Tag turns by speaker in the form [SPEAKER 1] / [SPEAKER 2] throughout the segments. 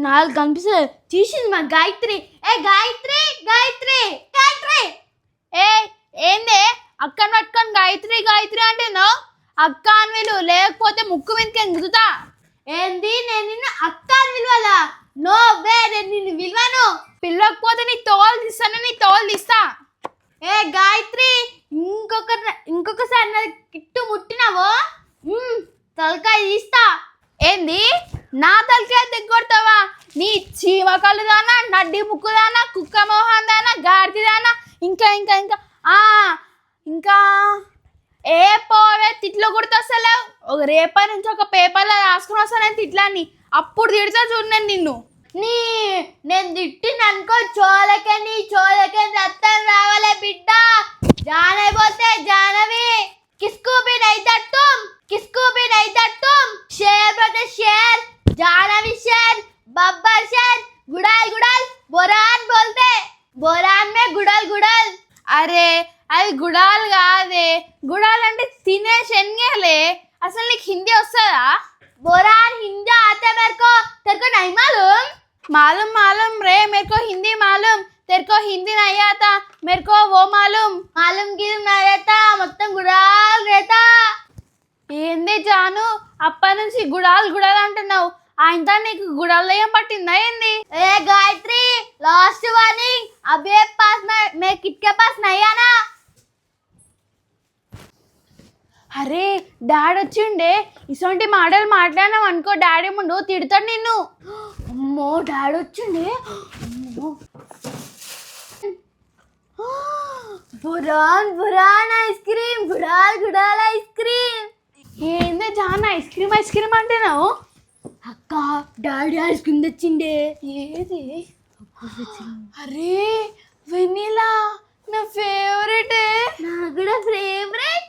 [SPEAKER 1] నాలుగు కనిపిస్తుంది తీసింది మా గాయత్రి. ఏ గాయత్రి గాయత్రి గాయత్రి. ఏ ఏందే అక్కని పట్టుకొని గాయత్రి గాయత్రి అంటున్నావు? అక్క అని విలువ, లేకపోతే ముక్కు మీదకి గుద్దుతా. ఏంది నేను నిన్ను అక్క అని విలువలా? నో వే, నేను నిన్ను విలువను. పిల్లకపోతే నీ తోలు తీస్తాను, నీ తోలు తీస్తా. ఏ గాయత్రి ఇంకొకసారి నా కిట్టు ముట్టినావో తలకాయ తీస్తా. ఏంది నా తలకాయ దిగ్గొడతావా? నీ చీమకలు దానా, నడ్డి ముక్కు దానా, కుక్క మొహం దానా, గాడిది దానా, ఇంకా ఇంకా ఇంకా ఇంకా ఏ పోవే తిట్లు గుర్తొస్తలేవు. ఒక రేపటి నుంచి ఒక పేపర్లో రాసుకుని వస్తాను తిట్లని, అప్పుడు తిడతా చూడు నేను నిన్ను. నేను తిట్టిననుకో చోలకే నీ చోలకే రక్తం రావాలే బిడ్డ. జానైపోతే జానవి किसको भी नहीं था तुम शेर बटे शेर जानवी शेर बब्बर शेर गुड़ाल गुड़ाल बोरान बोलते बोरान में गुड़ाल गुड़ाल. अरे అది గుడాలు కాదే, గుడాలు అంటే తినే శనగలే. అసలు నీకు హిందీ వస్తుందా? बोरान हिंदी आते मेरे को, तेरे को नहीं मालूम? मालूम रे, मेरे को हिंदी मालूम, तेरे को हिंदी नहीं आता, मेरे को वो मालूम गिलूम नहीं रहता, మొత్తం గుడాల్ रहता. ఏంది జాను అప్పటి నుంచి గుడాలు గుడాలు అంటున్నావు? ఆయనతో నీకు గుడాలు ఏం పట్టిందా ఏంది? ఏ గాయత్రి లాస్ట్ వార్నింగ్, అబే పాస్ మే కిట్కే పాస్ नहीं आना. అరే డాడీ వచ్చిండే, ఇసొంటి మాటలు మాట్లాడినావు అనుకో డాడీ ముందు తిడతాడు నిన్ను. అమ్మో డాడీ వచ్చిండే. బురాన్ బురాన్ ఐస్ క్రీమ్, గుడాల్ గుడాల్ ఐస్ క్రీమ్. ఏందే జాన్ ఐస్ క్రీమ్ అంటున్నావు? అక్క డాడీ ఐస్ క్రీమ్ తెచ్చిండే. ఏది? అరే వెనీలా నా ఫేవరెట్. నాకు కూడా ఫేవరెట్.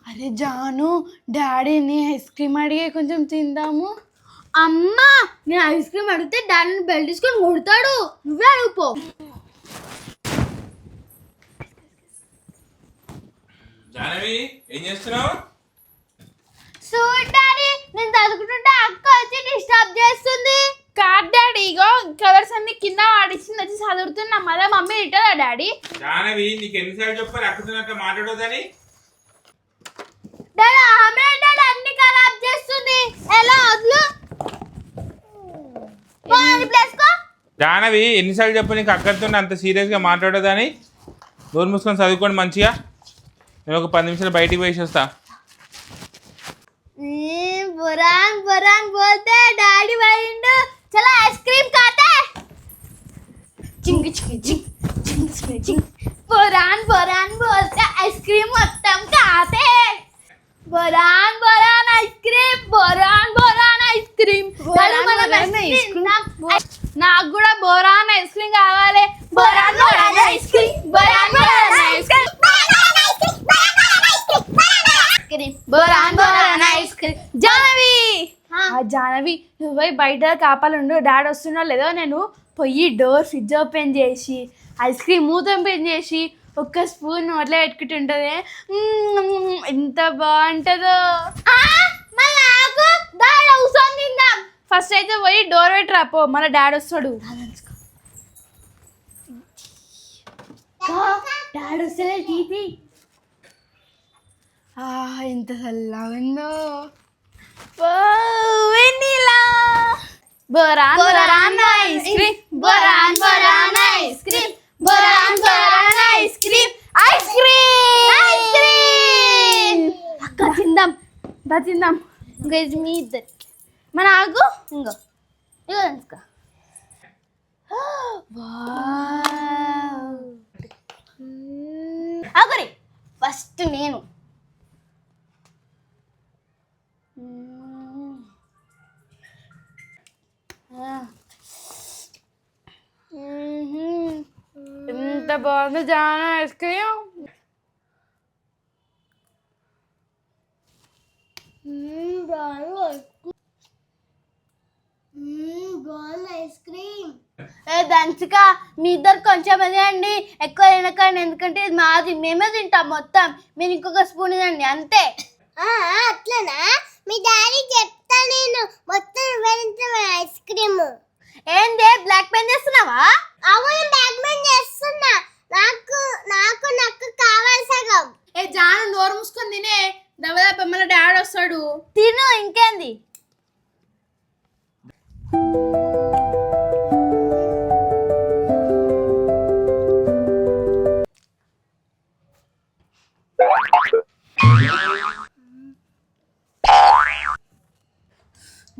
[SPEAKER 1] అరే జాను డాడీని ఐస్ క్రీమ్ అడిగే కొంచెం తిందాము. అమ్మా నేను ఐస్ క్రీమ్ అడిగితే డాడీని బెల్ట్ తీసుకొని కొడతాడు, నువ్వే అడుగుపో.
[SPEAKER 2] జానవి ఏం చేస్తున్నావు?
[SPEAKER 1] చూడు డాడీ నేను చదువుకుంటుంటే అక్క వచ్చి డిస్టర్బ్ చేస్తుంది. కాదు డాడీ, ఇగో కలర్స్ అన్ని కింద వాడిచ్చింది వచ్చి చదువుతున్నా, మళ్ళీ మమ్మీ తిట్టదా డాడీ?
[SPEAKER 2] జానవి నీకు ఎన్నిసార్లు చెప్పాలి అక్కుతున్నట్టు మాట్లాడొద్దని?
[SPEAKER 1] డాడీ ఆమె డాడీ అన్ని ఖరాబ్ చేస్తుంది. ఎలా వదులు పోనీ ప్లేస్ కో.
[SPEAKER 2] జానవి ఎన్నిసార్లు చెప్పు నీకు అక్కడితో అంత సీరియస్గా మాట్లాడొద్దని? నోరు మూసుకొని చదువుకోండి మంచిగా. నేను ఒక 10 నిమిషాలు బయటికి పోయి వస్తా.
[SPEAKER 1] बुरान बुरान बोलते डैडी भाईंड चला आइसक्रीम खाते चिंग चिंग चिंग चिंग चिंग चिंग. बुरान बुरान बोलते आइसक्रीम మొత్తం खाते. बुरान बुरान आइसक्रीम, बुरान बुरान आइसक्रीम. నాకు కూడా బోరాన్ ఐస్ క్రీమ్ కావాలి. బోరాన్ బోరాన్ ఐస్ క్రీమ్, బోరాన్ బోరాన్ ఐస్ క్రీమ్, బోరాన్ బోరాన్ ఐస్ క్రీమ్. జానవి జానవి నువ్వు పోయి బయట కాపాలుండు, డాడీ వస్తున్నా లేదో. నేను పోయి డోర్ ఫ్రిడ్జ్ ఓపెన్ చేసి ఐస్ క్రీమ్ మూత ఓపెన్ చేసి ఒక్క స్పూన్ నోట్లో పెట్టుకుంటుంటుంది. ఎంత బాగుంటుందో. ఫస్ట్ అయితే పోయి డోర్ పెట్టరా పో, మన డాడీ వస్తాడు. డాడీ వస్తలే తీపి. ఎంత చల్లగా ఉందో. వెనీలా బోరాన్ బోరాన్ ఐస్ క్రీమ్, బోరాన్ బోరాన్ ఐస్ క్రీమ్, బోరాన్ బోరాన్ ice cream, ice cream ice cream. అక్క తిందాం తిందాం. గజ్ మీ ఇద్దరు మన ఆగు ఇంకో ఇగో తెలుసుకో. ఆగురి ఫస్ట్ నేను. ఎంత బాగుంది జానా ఐస్ క్రీమ్.
[SPEAKER 3] బాగుంది ఐస్ క్రీమ్.
[SPEAKER 1] ఏ దంచిక మీ ఇద్దరు కొంచెం తినండి, ఎక్కువ తినకండి, ఎందుకంటే ఇది మాది, మేమే తింటాం మొత్తం. మీరు ఇంకొక స్పూన్ తినండి అంతే.
[SPEAKER 3] అట్లనా? మీ డాడీ చెప్తా, నేను మొత్తం వెళ్తాను ఐస్ క్రీమ్.
[SPEAKER 1] ఏందే బ్లాక్ పెన్ చేస్తున్నావా?
[SPEAKER 3] అవును, బ్యాక్ మ్యాన్ చేస్తున్నా. నాకు నాకు నాకు కావాలి సగం.
[SPEAKER 1] ఏ జాను నోరు మూసుకొని తినే, దెబ్బ మన డాడీ వస్తాడు. తిను ఇంకేంది.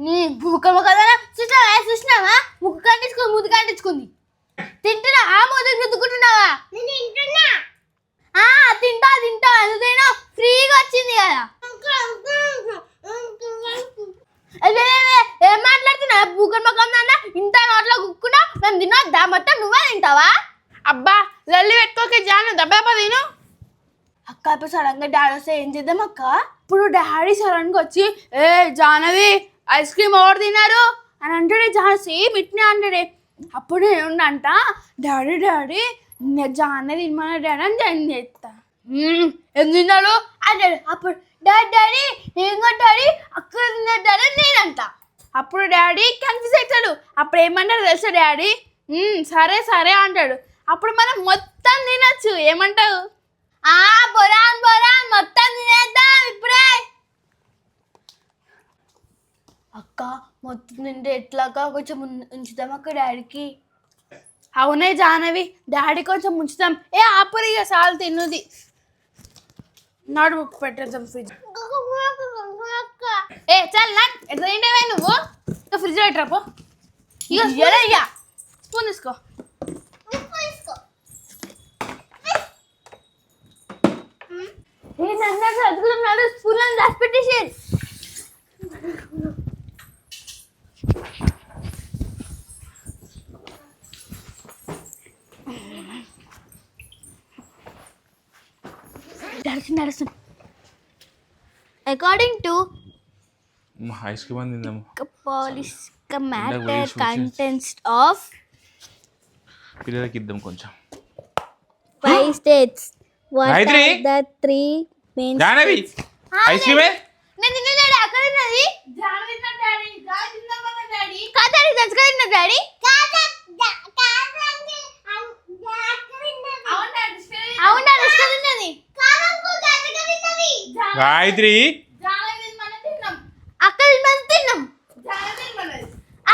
[SPEAKER 1] నీ ముఖము కదా చూసినావా? ముక్కు కంటించుకుంది, ముద్దు కంటించుకుంది. తింటున్నా ఆ ముద్దు రుద్దుకుంటున్నావా?
[SPEAKER 3] నేను తింటున్నా.
[SPEAKER 1] తింటా తింటా, ఎందుకైనా ఫ్రీగా వచ్చింది కదా. ఏం మాట్లాడుతున్నా? బూకర్ ముఖం నాన్న ఇంత నోట్లో కుక్కున్నా మేము తినొద్దా? మొత్తం నువ్వే తింటావా? అబ్బా లల్లి పెట్టుకోకే జాను, దెబ్బ తిను. అక్క ఇప్పుడు సడన్ గా డాడీ వస్తే ఏం చేద్దాం అక్క? ఇప్పుడు డాడీ సడన్ గా వచ్చి ఏ జానవి ఐస్ క్రీమ్ ఎవరు తిన్నారు అని అంటాడే. జాన సేమ్ ఇట్నే అంటాడే. అప్పుడు ఏముందంట, డాడీ డాడీ జానవి తినమన్నా డాడీ అని జాయిన్ చేస్తా. ఏం తిన్నాడు అంటాడు. అప్పుడు డాడీ డాడీ నేను డాడీ అక్క తిన్నారు డాడీ నేనంట. అప్పుడు డాడీ కన్ఫ్యూజ్ అవుతాడు. అప్పుడు ఏమంటాడు తెలుసా డాడీ? సరే సరే అంటాడు. అప్పుడు మనం మొత్తం తినచ్చు. ఏమంటావు? బొరాన్ బొరాన్ మొత్తం తినేద్దాం ఇప్పుడే. అక్క మొత్తం తింటే ఎట్లాగా, కొంచెం ఉంచుదాం అక్క డాడీకి. అవునే జానవి, డాడీ కొంచెం ఉంచుతాం. ఆపరి ఇక సాల్ తిన్నది. నాడు బుక్ పెట్టేద్దాం ఫ్రిడ్జ్. చాలు నాకు ఎట్లా తింటావే నువ్వు? ఫ్రిడ్జ్ పెట్టరాపో. ఇక స్పూన్ తీసుకో. నన్ను చదువుకున్నాడు, స్పూన్ దాచి పెట్టేసి. According to
[SPEAKER 2] ఐస్ క్రీమ్ అని తిందాము.
[SPEAKER 1] Police matter contents of
[SPEAKER 2] పిల్లలకి ఇద్దాం కొంచెం.
[SPEAKER 3] 5 states. What
[SPEAKER 2] Gayatri?
[SPEAKER 3] are the 3 main
[SPEAKER 2] Jahnavi ice క్రీమే
[SPEAKER 1] నేను తిన్న డాడీ అక్కడ తిన్నది. జాను తిన్న డాడీ, జాను తిన్నమన్న డాడీ. కాదాడి దంచగా తిన్న డాడీ. అవునా ఇష్టం తిన్నది.
[SPEAKER 2] గాయత్రి
[SPEAKER 1] అక్క తిన్నది తిన్నాం.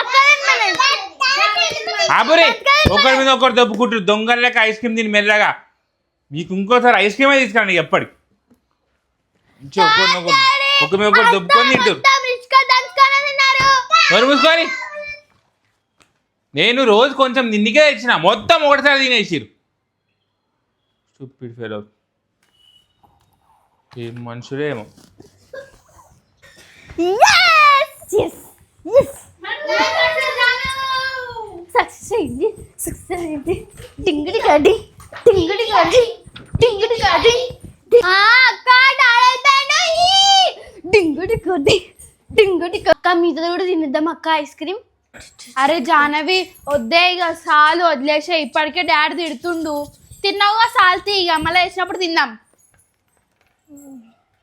[SPEAKER 1] అక్క తిన్నది.
[SPEAKER 2] ఆపురి, ఒకరి మీద ఒకరు దొబ్బుకుంటారు దొంగల లెక్క. ఐస్ క్రీమ్ తిని మెల్లగా. మీకు ఇంకోసారి ఐస్ క్రీమే తీసుకురండి ఎప్పటికి. ఒకరి మీద ఒకరు దొబ్బుకొని తింటారు. మరి మూసుకొని. నేను రోజు కొంచెం నిన్నికే తెచ్చిన, మొత్తం ఒకటిసారి తినేసిరు. Stupid fellow. ఏం మనుషులేమో.
[SPEAKER 1] సక్సెస్ అయింది, సక్సెస్ అయింది. డింగిడి గాడి డింగిడి గాడి డింగిడి గాడి. అక్క డాడైతాడు. డింగుడి కొద్ది డింగుడి అక్క మీతో కూడా తినేద్దాం అక్క ఐస్ క్రీమ్. అరే జానవి వద్దే, ఇక సాలు వదిలేసే. ఇప్పటికే డాడీ తిడుతుండు. తిన్నావుగా సాల్తీ, ఇక మళ్ళీ వేసినప్పుడు తిందాం.